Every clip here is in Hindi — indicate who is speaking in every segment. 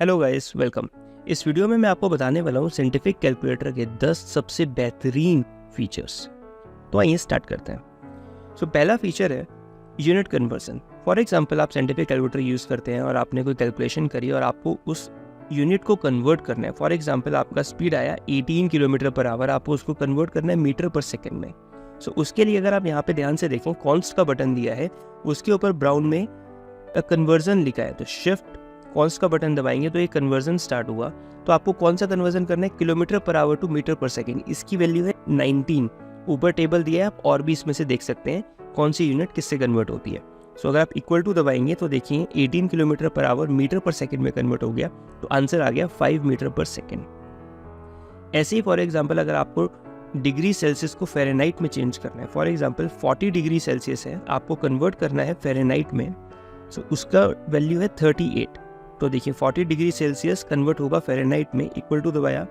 Speaker 1: Hello guys, welcome. इस वीडियो में मैं आपको बताने वाला हूँ साइंटिफिक कैलकुलेटर के 10 सबसे बेहतरीन फीचर्स। तो आइए स्टार्ट करते हैं। पहला फीचर है यूनिट कन्वर्जन। फॉर एग्जांपल, आप साइंटिफिक कैलकुलेटर यूज़ करते हैं और आपने कोई कैलकुलेशन करी और आपको उस यूनिट को कन्वर्ट करना है। फॉर एग्जांपल, आपका स्पीड आया 18 किलोमीटर पर आवर, आपको उसको कन्वर्ट करना है मीटर पर सेकेंड में। उसके लिए अगर आप यहाँ पे ध्यान से देखें, कॉन्स्ट का बटन दिया है, उसके ऊपर ब्राउन में कन्वर्जन लिखा है। तो शिफ्ट कॉन्स्ट का बटन दबाएंगे तो ये कन्वर्जन स्टार्ट हुआ। तो आपको कौन सा कन्वर्जन करना है? Kilometre per hour to metre per second. इसकी वैल्यू है 19। ऊपर टेबल दिया है, आप और भी इसमें से देख सकते हैं कौन सी यूनिट किससे कन्वर्ट होती है। अगर आप इक्वल टू दबाएंगे तो देखिए 18 kilometre per hour meter per second में कन्वर्ट हो गया। तो आंसर आ गया 5 मीटर पर सेकेंड। ऐसे ही फॉर एग्जाम्पल, अगर आपको डिग्री सेल्सियस को फ़ारेनहाइट में चेंज करना है, फॉर एग्जाम्पल 40 डिग्री सेल्सियस है, आपको कन्वर्ट करना है फ़ारेनहाइट में। उसका वैल्यू है 38। तो देखिए 40 डिग्री सेल्सियस कन्वर्ट होगा फ़ारेनहाइट में, इक्वल टू दबाया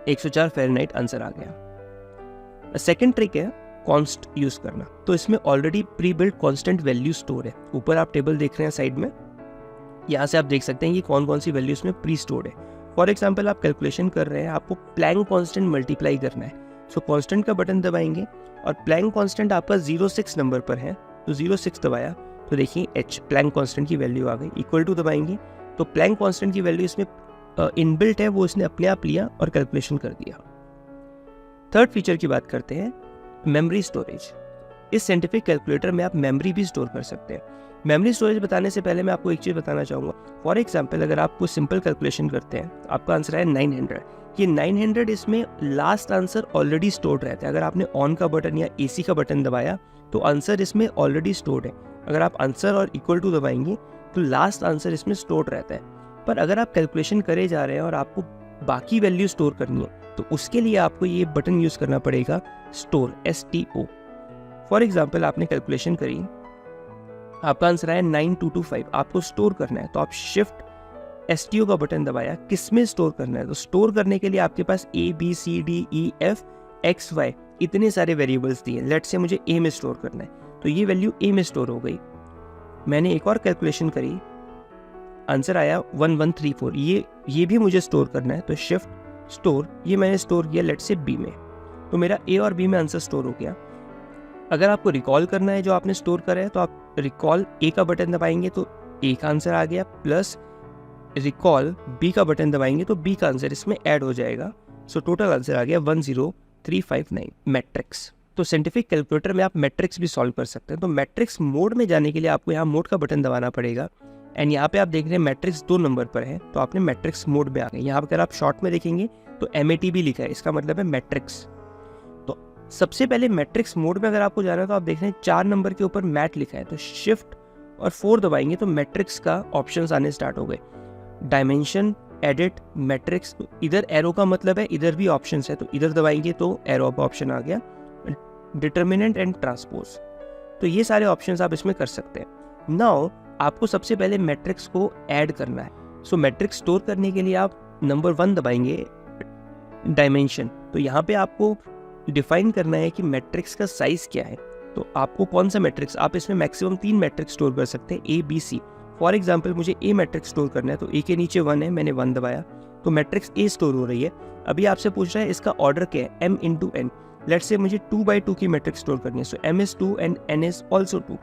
Speaker 1: 104 फ़ारेनहाइट, आंसर आ गया। सेकेंड ट्रिक है कॉन्स्ट यूज करना। तो इसमें already pre built constant value store है। ऊपर आप टेबल देख रहे हैं साइड में, यहाँ से आप देख सकते हैं कि कौन कौन सी वैल्यू इसमें प्री स्टोर्ड है। फॉर एग्जाम्पल, आप कैलकुलेशन कर रहे हैं, आपको प्लैंक कांस्टेंट मल्टीप्लाई करना है। कांस्टेंट का बटन दबाएंगे और प्लैंक कांस्टेंट आपका 06 नंबर पर है, तो 06 दबाया तो देखिए एच प्लैंक कांस्टेंट की वैल्यू आ गई। इक्वल टू दबाएंगे तो प्लैंक कांस्टेंट की वैल्यू इसमें इनबिल्ट है, वो इसने अपने आप लिया और कैलकुलेशन कर दिया। थर्ड फीचर की बात करते हैं, मेमोरी स्टोरेज। इस साइंटिफिक कैलकुलेटर में आप मेमोरी भी स्टोर कर सकते हैं। मेमोरी स्टोरेज बताने से पहले मैं आपको एक चीज़ बताना चाहूँगा। फॉर एग्जाम्पल, अगर आप कोई सिंपल कैलकुलेशन करते हैं, आपका आंसर है 900। ये 900 इसमें लास्ट आंसर ऑलरेडी स्टोर्ड रहता है। अगर आपने ऑन का बटन या एसी का बटन दबाया तो आंसर इसमें ऑलरेडी स्टोर्ड है। अगर आप आंसर और इक्वल टू दबाएंगे तो लास्ट आंसर इसमें स्टोर्ड रहता है। पर अगर आप कैलकुलेशन करे जा रहे हैं और आपको बाकी वैल्यू स्टोर करनी है, तो उसके लिए आपको ये बटन यूज करना पड़ेगा, स्टोर, STO। फॉर एग्जाम्पल, आपने कैलकुलेशन करी, आपका आंसर आया 9225, आपको स्टोर करना है। तो आप शिफ्ट STO का बटन दबाया, किसमें स्टोर करना है? तो स्टोर करने के लिए आपके पास ABCDEF XY इतने सारे वेरिएबल्स दिए। लेट से मुझे A में स्टोर करना है, तो ये वैल्यू A में स्टोर हो गई। मैंने एक और कैलकुलेशन करी, आंसर आया 1134, ये भी मुझे स्टोर करना है। तो शिफ्ट स्टोर, ये मैंने स्टोर किया लेट से B में, तो मेरा A और B में आंसर स्टोर हो गया। अगर आपको रिकॉल करना है जो आपने स्टोर करा है, तो आप रिकॉल A का बटन दबाएंगे तो A का आंसर आ गया, प्लस रिकॉल B का बटन दबाएंगे तो B का आंसर इसमें ऐड हो जाएगा। टोटल आंसर आ गया 10359 मैट्रिक्स। तो साइंटिफिक कैलकुलेटर में आप मैट्रिक्स भी सॉल्व कर सकते हैं। तो मैट्रिक्स मोड में जाने के लिए आपको यहाँ मोड का बटन दबाना पड़ेगा। एंड यहाँ पे आप देख रहे हैं मैट्रिक्स 2 नंबर पर है, तो आपने मैट्रिक्स मोड में आ गए। यहाँ पर अगर आप शॉर्ट में देखेंगे तो MAT भी लिखा है, इसका मतलब है मैट्रिक्स। तो सबसे पहले मैट्रिक्स मोड में अगर आपको जाना है तो आप देख रहे हैं 4 नंबर के ऊपर मैट लिखा है, तो शिफ्ट और 4 दबाएंगे तो मैट्रिक्स का ऑप्शन आने स्टार्ट हो गए। Dimension, edit, matrix. तो इधर एरो का मतलब है इधर भी ऑप्शन है, तो इधर दबाएंगे तो एरो का ऑप्शन आ गया। डिटर्मिनेंट एंड ट्रांसपोज, तो ये सारे ऑप्शंस आप इसमें कर सकते हैं। नाउ आपको सबसे पहले मैट्रिक्स को ऐड करना है। मैट्रिक्स स्टोर करने के लिए आप नंबर 1 दबाएंगे, डायमेंशन। तो यहाँ पे आपको डिफाइन करना है कि मैट्रिक्स का साइज क्या है। तो आपको कौन सा मैट्रिक्स, आप इसमें मैक्सिमम 3 मैट्रिक्स स्टोर कर सकते हैं, ABC। फॉर एग्जाम्पल, मुझे A मैट्रिक्स स्टोर करना है, तो A के नीचे 1 है, मैंने 1 दबाया तो मैट्रिक्स A स्टोर हो रही है। अभी आपसे पूछ रहा है इसका ऑर्डर क्या है, M into N। Let's say मुझे 2/2 की मैट्रिक्स स्टोर करनी है, M is 2 and N is also 2।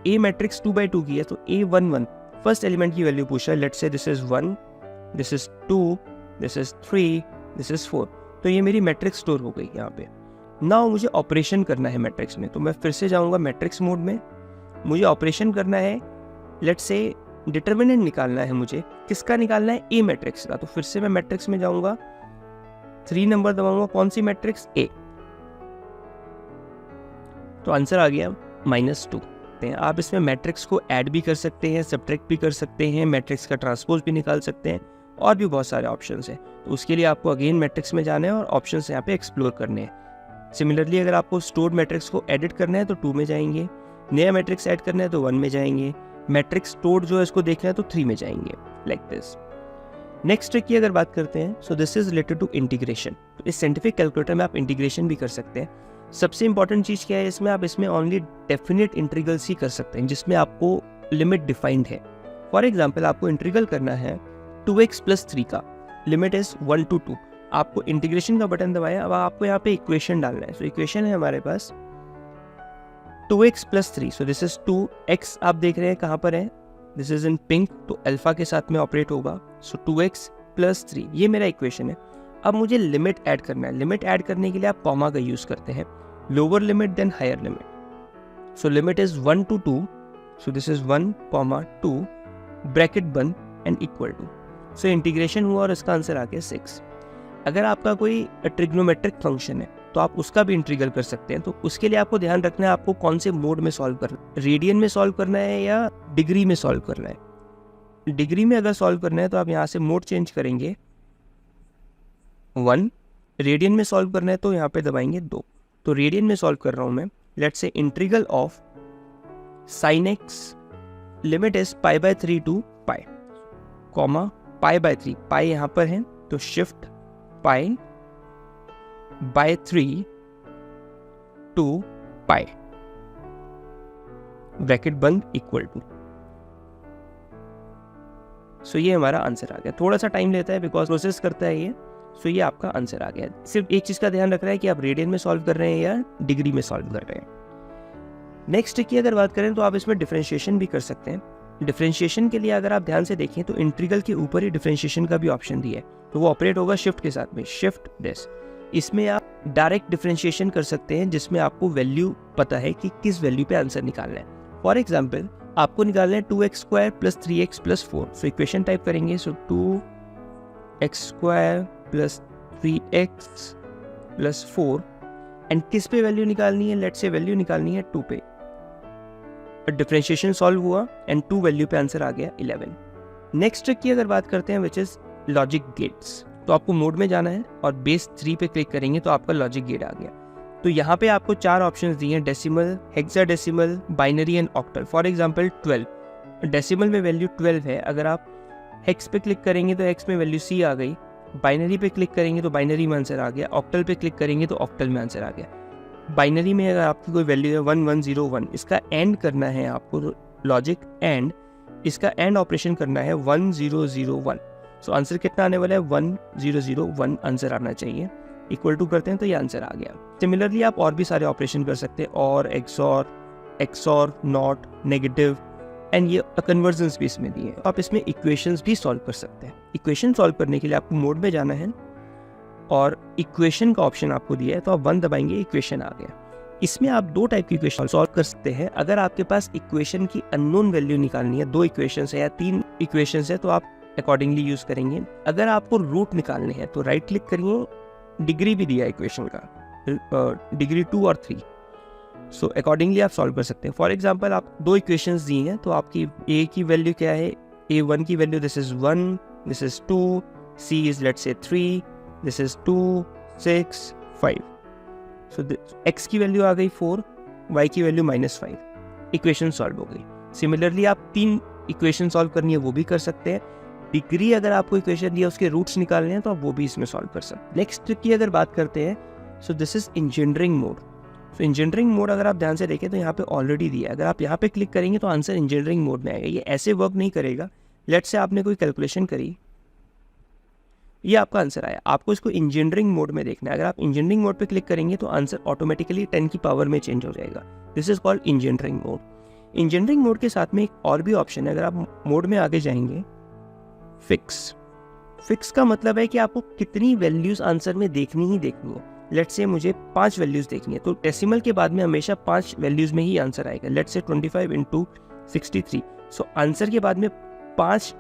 Speaker 1: A matrix 2/2 की है, तो A11 फर्स्ट एलिमेंट की वैल्यू पूछ रहा है। Let's say this is 1, this is 2, this is 3, this is 4। तो ये मेरी मैट्रिक्स स्टोर हो गई यहाँ पे। नाउ मुझे ऑपरेशन करना है मैट्रिक्स में, तो मैं फिर से जाऊँगा मैट्रिक्स मोड में। मुझे ऑपरेशन करना है, लेट्स से डिटर्मिनेंट निकालना है मुझे। किसका निकालना है? A मैट्रिक्स का। तो फिर से मैं मैट्रिक्स में जाऊंगा, 3 नंबर दबाऊंगा, कौन सी मैट्रिक्स? A। तो आंसर आ गया -2। आप इसमें मैट्रिक्स को ऐड भी कर सकते हैं, सब्ट्रैक्ट भी कर सकते हैं, मैट्रिक्स का ट्रांसपोज भी निकाल सकते हैं, और भी बहुत सारे ऑप्शंस हैं। तो उसके लिए आपको अगेन मैट्रिक्स में जाना है और ऑप्शंस यहाँ पे एक्सप्लोर करने हैं। सिमिलरली, अगर आपको स्टोर्ड मैट्रिक्स को एडिट करना है तो 2 में जाएंगे, नया मैट्रिक्स ऐड करना है तो 1 में जाएंगे, मैट्रिक्स स्टोर्ड जो है इसको देखना है तो 3 में जाएंगे, लाइक दिस। नेक्स्ट ट्रिक की अगर बात करते हैं, this is related to integration. तो इस साइंटिफिक कैलकुलेटर में आप इंटीग्रेशन भी कर सकते हैं। सबसे इंपॉर्टेंट चीज़ क्या है इसमें, आप इसमें ओनली डेफिनेट इंटीग्रल्स ही कर सकते हैं जिसमें आपको लिमिट डिफाइंड है। फॉर एग्जाम्पल आपको इंटीग्रल करना है 2x प्लस 3 का, लिमिट इज 1 to 2। आपको इंटीग्रेशन का बटन दबाया, अब आपको यहाँ पे इक्वेशन डालना है। सो इक्वेशन है हमारे पास 2x plus 3, so this is 2x, आप देख रहे हैं कहाँ पर है, दिस इज इन पिंक, तो अल्फा के साथ में ऑपरेट होगा। सो 2x प्लस 3 ये मेरा इक्वेशन है। अब मुझे लिमिट ऐड करना है। लिमिट ऐड करने के लिए आप कॉमा का यूज करते हैं, lower limit then higher limit. So limit is 1 to 2, so this is 1, 2 bracket बंद and equal to. So integration हुआ और इसका आंसर आ गया 6। अगर आपका कोई ट्रिग्नोमेट्रिक फंक्शन है तो आप उसका भी इंटीग्रल कर सकते हैं। तो उसके लिए आपको ध्यान रखना है आपको कौन से मोड में सॉल्व करना है, रेडियन में सॉल्व करना है या डिग्री में सॉल्व करना है। डिग्री में अगर सॉल्व करना है तो आप यहाँ से मोड चेंज करेंगे 1, रेडियन में सॉल्व करना है तो यहाँ पे दबाएंगे 2। तो रेडियन में सॉल्व कर रहा हूँ मैं, let's say integral of sin x, limit is π/3 to π, comma π/3, π यहाँ पर है तो शिफ्ट π/3 to π, ब्रैकेट बंद इक्वल टू। सो ये हमारा आंसर आ गया। थोड़ा सा टाइम लेता है बिकॉज प्रोसेस करता है ये। सो ये आपका आंसर आ गया। सिर्फ एक चीज का ध्यान रख रहा है कि आप रेडियन में सॉल्व कर रहे हैं या डिग्री में सॉल्व कर रहे हैं। नेक्स्ट की अगर बात करें तो आप इसमें डिफरेंशिएशन भी कर सकते हैं। डिफरेंशिएशन के लिए अगर आप ध्यान से देखें तो इंटीग्रल के ऊपर ही डिफरेंशिएशन का भी ऑप्शन दिया है, तो वो ऑपरेट होगा शिफ्ट के साथ में, शिफ्ट दिस। इसमें आप डायरेक्ट डिफरेंशिएशन कर सकते हैं जिसमें आपको वैल्यू पता है कि किस वैल्यू पे आंसर निकालना है। फॉर एग्जाम्पल आपको निकालना है 2x² plus 3x plus 4। So equation type करेंगे, सो 2x² plus 3x plus 4 and किस पे वैल्यू निकालनी है, लेट्स से वैल्यू निकालनी है 2 पे। डिफरेंशिएशन सॉल्व हुआ एंड 2 वैल्यू पे आंसर आ गया 11। नेक्स्ट ट्रिक की अगर बात करते हैं विच इज लॉजिक गेट्स, तो आपको मोड में जाना है और बेस 3 पे क्लिक करेंगे तो आपका लॉजिक गेट आ गया। तो यहाँ पे आपको 4 ऑप्शंस दिए हैं, decimal, hexadecimal, binary and octal. For example 12, decimal में वैल्यू 12 है, अगर आप हेक्स पे क्लिक करेंगे तो हेक्स में वैल्यू C आ गई, बाइनरी पे क्लिक करेंगे तो बाइनरी में आंसर आ गया, ऑक्टल पे क्लिक करेंगे तो ऑक्टल में आंसर आ गया। बाइनरी में अगर आपकी कोई वैल्यू है 1101, इसका एंड करना है आपको लॉजिक एंड, इसका एंड ऑपरेशन करना है 1001। सो आंसर कितना आने वाला है 1001 आंसर आना चाहिए। इक्वल टू करते हैं तो ये आंसर आ गया। सिमिलरली आप और भी सारे ऑपरेशन कर सकते हैं, और एक्सॉर, नॉट, नेगेटिव एंड ये कन्वर्जन्स भी इसमें दिए हैं। आप इसमें इक्वेशंस भी सॉल्व कर सकते हैं। इक्वेशन सॉल्व करने के लिए आपको मोड में जाना है और इक्वेशन का ऑप्शन आपको दिया है तो आप 1 दबाएंगे, इक्वेशन आ गया। इसमें आप 2 टाइप की इक्वेशन सॉल्व कर सकते हैं। अगर आपके पास इक्वेशन की अननोन वैल्यू निकालनी है, 2 इक्वेशंस है या 3 इक्वेशंस है, तो आप अकॉर्डिंगली यूज करेंगे। अगर आपको रूट निकालने हैं तो राइट क्लिक करिए, डिग्री भी दिया इक्वेशन का, डिग्री 2 और 3। सो अकॉर्डिंगली आप सॉल्व कर सकते हैं। फॉर एग्जाम्पल आप 2 इक्वेशंस दी हैं तो आपकी a की वैल्यू क्या है, a1 की value this is 1, this is 2, c is let's say 3, this is 2, 6, 5। So x की वैल्यू आ गई 4, y की वैल्यू -5, इक्वेशन सॉल्व हो गई। सिमिलरली आप 3 इक्वेशन सॉल्व करनी है वो भी कर सकते हैं। डिग्री अगर आपको इक्वेशन दिया उसके रूट्स निकालने हैं तो आप वो भी इसमें सॉल्व कर सकते हैं। नेक्स्ट की अगर बात करते हैं, सो this is engineering mode. So engineering mode अगर आप ध्यान से देखें तो यहाँ पे ऑलरेडी दिया है। अगर आप यहाँ पे क्लिक करेंगे तो आंसर इंजीनियरिंग मोड में आएगा। ये ऐसे वर्क नहीं करेगा। लेट्स से आपने कोई कैलकुलेशन करी, ये आपका आंसर आया, आपको इसको इंजीनियरिंग मोड में देखना है। अगर आप इंजीनियरिंग मोड पे क्लिक करेंगे तो आंसर ऑटोमेटिकली 10 की पावर में चेंज हो जाएगा। This is called engineering mode. Engineering mode के साथ में एक और भी ऑप्शन है। अगर आप मोड में आगे जाएंगे, फिक्स का मतलब है कि आपको कितनी वैल्यूज आंसर में देखनी ही देखनी है। लेट्स से मुझे 5 वैल्यूज देखनी है तो डेसिमल के बाद में हमेशा 5 वैल्यूज में ही आंसर आएगा। Let's say 25 × 63। सो आंसर के बाद में 5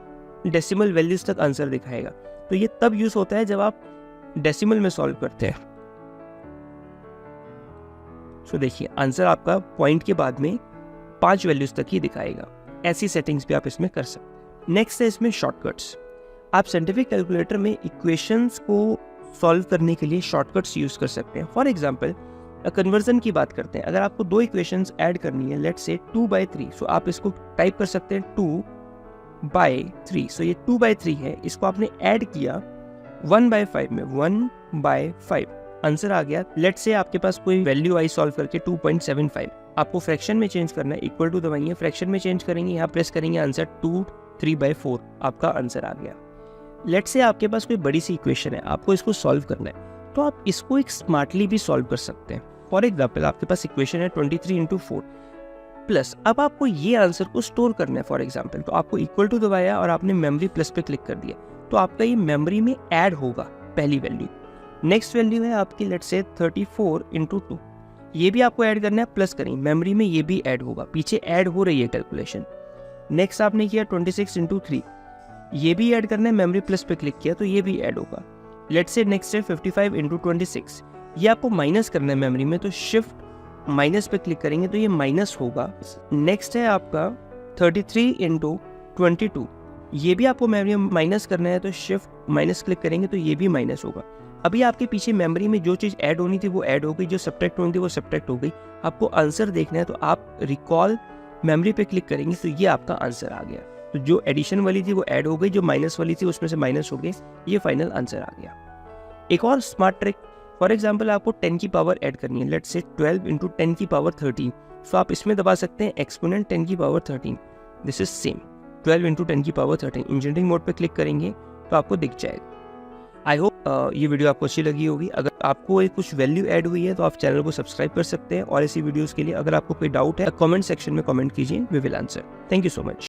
Speaker 1: डेसिमल वैल्यूज तक आंसर दिखाएगा। तो ये तब यूज होता है जब आप डेसिमल में सॉल्व करते हैं। सो देखिए आंसर आपका पॉइंट के बाद में 5 वैल्यूज तक ही दिखाएगा। ऐसी सेटिंग्स भी आप इसमें कर सकते हैं। नेक्स्ट है इसमें शॉर्टकट्स। आप साइंटिफिक कैलकुलेटर में इक्वेशंस को सॉल्व करने के लिए शॉर्टकट्स यूज कर सकते हैं। फॉर एग्जांपल कन्वर्जन की बात करते हैं। अगर आपको 2 इक्वेशंस ऐड करनी है, लेट्स से 2/3, सो आप इसको टाइप कर सकते हैं 2/3। सो ये 2/3 है, इसको आपने ऐड किया 1/5 में, 1/5 आंसर आ गया। लेट्स से आपके पास कोई वैल्यू आई सॉल्व करके 2.75, आपको फ्रैक्शन में चेंज करना है, इक्वल टू दबाइए, फ्रैक्शन में चेंज करेंगे, यहाँ प्रेस करेंगे, आंसर 3/4 आपका आंसर आ गया। लेट्स से आपके पास कोई बड़ी सी इक्वेशन है, आपको इसको सॉल्व करना है, तो आप इसको एक स्मार्टली भी सॉल्व कर सकते हैं। फॉर एग्जाम्पल आपके पास इक्वेशन है 23 × 4 प्लस, अब आपको ये आंसर को स्टोर करना है फॉर एग्जाम्पल, तो आपको इक्वल टू दबाया और आपने मेमोरी प्लस पे क्लिक कर दिया, तो आपका ये मेमोरी में ऐड होगा पहली वैल्यू। नेक्स्ट वैल्यू है आपकी लेट्स से 34 × 2, ये भी आपको ऐड करना है, प्लस करेंगे मेमोरी में, ये भी ऐड होगा, पीछे ऐड हो रही है कैलकुलेशन। नेक्स्ट आपने किया 26 × 3, ये भी ऐड करना है, मेमोरी प्लस पे क्लिक किया तो ये भी ऐड होगा। लेट्स से नेक्स्ट है 55 × 26, ये आपको माइनस करना है मेमोरी में, तो शिफ्ट माइनस पे क्लिक करेंगे तो ये माइनस होगा। नेक्स्ट है आपका 33 × 22, ये भी आपको मेमोरी में माइनस करना है, तो शिफ्ट माइनस क्लिक करेंगे तो ये भी माइनस होगा। अभी आपके पीछे मेमोरी में जो चीज़ ऐड होनी थी वो ऐड हो गई, जो सब्ट्रैक्ट होनी थी वो सब्ट्रैक्ट हो गई। आपको आंसर देखना है तो आप रिकॉल मेमोरी पे क्लिक करेंगे तो ये आपका आंसर आ गया। तो जो एडिशन वाली थी वो ऐड हो गई, जो माइनस वाली थी उसमें से माइनस हो गई, ये फाइनल आंसर आ गया। एक और स्मार्ट ट्रिक, फॉर एग्जाम्पल आपको 10 की पावर ऐड करनी है, लेट्स से 12 × 10 की पावर 13, तो आप इसमें दबा सकते हैं एक्सपोनेंट 10 की पावर 13, दिस इज सेम 12 × 10 की पावर 13। इंजीनियरिंग मोड पे क्लिक करेंगे तो आपको दिख जाएगा। आई होप ये वीडियो आपको अच्छी लगी होगी। अगर आपको कुछ वैल्यू ऐड हुई है तो आप चैनल को सब्सक्राइब कर सकते हैं, और ऐसी वीडियोस के लिए अगर आपको कोई डाउट है कमेंट सेक्शन में कमेंट कीजिए, we will answer. Thank you so much.